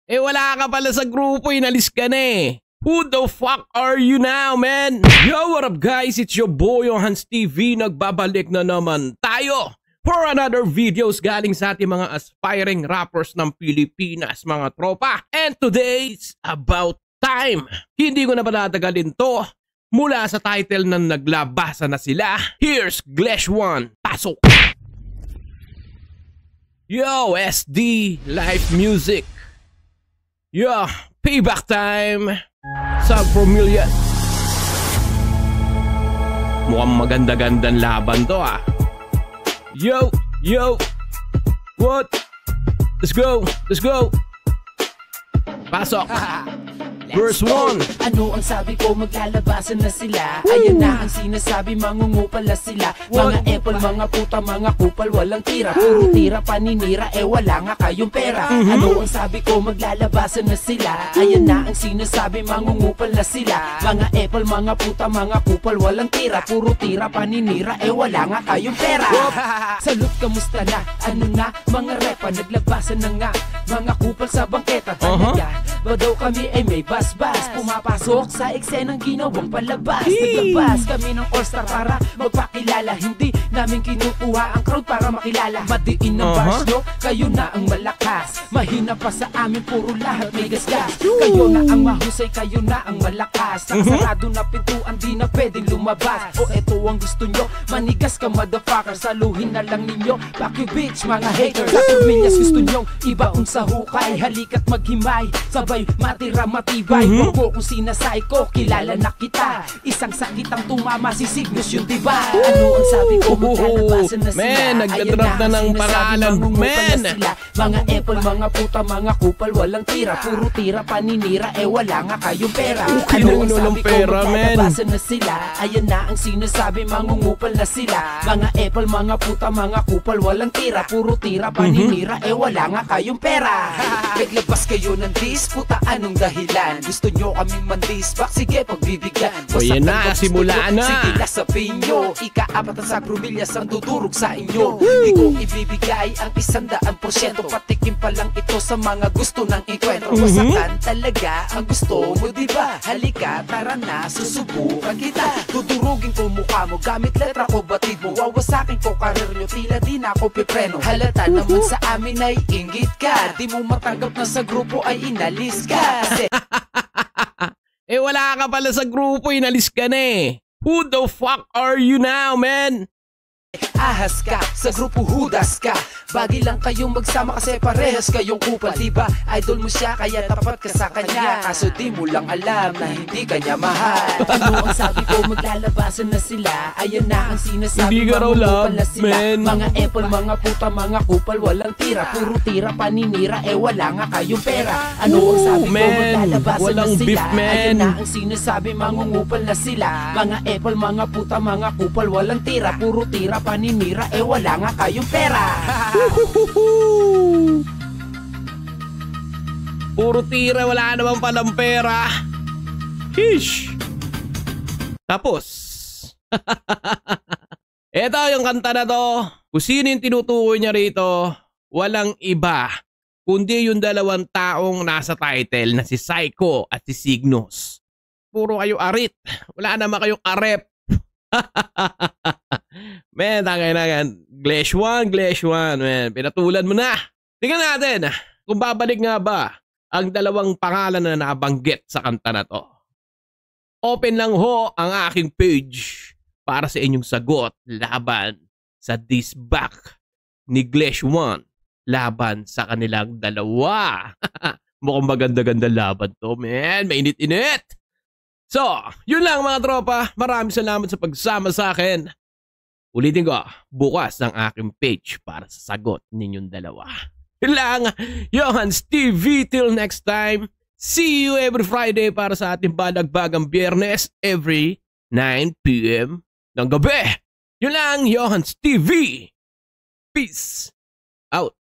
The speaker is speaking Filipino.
Wala ka pala sa grupo, inalis ka na eh. Who the fuck are you now, man? Yo, what up guys? It's your boy, Johans TV. Nagbabalik na naman tayo for another videos galing sa ating mga aspiring rappers ng Pilipinas, mga tropa. And today, it's about time. Hindi ko na patatagalin to. Mula sa title ng naglabasa na sila, here's Glesh 1. Pasok! Yo, SD, live music. Yo, payback time. Sub Familia. Mukhang maganda-gandang laban to ah. Yo, yo. What? Let's go, let's go. Pasok. Verse 1. Ano ang sabi ko, maglalabasan na sila. Ayun na ang sinasabi, mangungupala sila. Mga apple, mga puta, mga kupal, walang tira. Puro tira, paninira, wala nga kayong pera. Ano ang sabi ko, maglalabasan na sila. Ayun na ang sinasabi, mangungupal na sila. Mga apple, mga puta, mga kupal, walang tira. Puro tira, paninira, wala nga kayong pera. Salute, kamusta na? Ano nga, mga repa, naglabasan na nga. Mga kupal sa bangketa, talaga ba daw kami ay may basbas? Pumapasok sa eksenang ginawang palabas. Naglabas kami ng all-star para magpakilala. Hindi namin kinukuha ang crowd para makilala. Madiin ng bars nyo, kayo na ang malakas. Mahina pa sa amin, puro lahat may gasgas. Kayo na ang mahusay, kayo na ang malakas. Nakasarado na pintuan, di na pwedeng lumabas. O eto ang gusto nyo, manigas ka motherfucker. Saluhin na lang ninyo, fuck you bitch mga haters. Sa Pilipinas gusto nyong ibaon sa hukay. Halika't maghimay, sabay matira matibay. Huwag mo kung sinasay ko, kilala na kita. Isang sakit ang tumama, si Signos yun diba? Ano ang sabi ko, magkalabasan na sila. Man, nagdadrop na ng paralan, man. Mga apple, mga puta, mga kupal, walang tira. Puro tira, paninira, wala nga kayong pera. Ano ang sabi ko, magkalabasan na sila. Ayan na ang sinasabi, mangungupal na sila. Mga apple, mga puta, mga kupal, walang tira. Puro tira, paninira, wala nga kayong pera. Naglabas kayo ng dis, puta, anong dahilan? Gusto nyo kaming mandisbak? Sige, pagbibigyan. O yan na, simula na. Sige, lasapin nyo. Ika-apat ang sa grumilyas ang dudurog sa inyo. Di ko ibibigay ang 100%. Patikim pa lang ito sa mga gusto ng ikwentro. Wasakan talaga ang gusto mo, diba? Halika, tara na, susubukan kita. Dudurugin ko mukha mo, gamit letra ko, batid mo. Wawasakin ko karir nyo, tila di na ako pipreno. Halata naman sa amin ay inggit ka. Di mo matanggap na sa grupo ay inalis ka. Kasi wala ka pala sa grupo, inalis ka na eh. Who the fuck are you now, man? ahas ka, sa grupo hudas ka. Bagi lang kayong magsama kasi parehas kayong kupal, diba? Idol mo siya kaya tapat ka sa kanya. Kaso di mo lang alam na hindi kanya mahal. Ano ang sabi ko, maglalabasan na sila. Ayan na ang sinasabi, hindi ka raw love, na sila. man. Mga apple, mga puta, mga kupal, walang tira. Puro tira, paninira, wala nga kayong pera. Ano ang sabi ko, maglalabasan walang na sila. beef, man. Ayan na ang sinasabi, mangungupal na sila. Mga apple, mga puta, mga kupal, walang tira. Puro tira, paninira, wala nga kayong pera. Puro tira, wala naman palang pera. Hish. Tapos eto yung kanta na to. Kung sino yung tinutukoy niya rito, walang iba kundi yung dalawang taong nasa title na si Psycho at si Signos. Puro kayo arit, wala naman kayong arep. Men, tangay na yan. Glesh 1, men. Pinatulan mo na. Tingnan natin kung babalik nga ba ang dalawang pangalan na nabanggit sa kanta na to. Open lang ho ang aking page para sa inyong sagot laban sa diss back ni Glesh 1 laban sa kanilang dalawa. Mukhang maganda-ganda laban to, men. Mainit-init. So, yun lang mga tropa. Maraming salamat sa pagsama sa akin. Ulitin ko, bukas ang aking page para sa sagot ninyong dalawa. Yun lang, Johans TV. Till next time, see you every Friday para sa ating balagbagang Biyernes every 9 PM ng gabi. Yun lang, Johans TV. Peace out.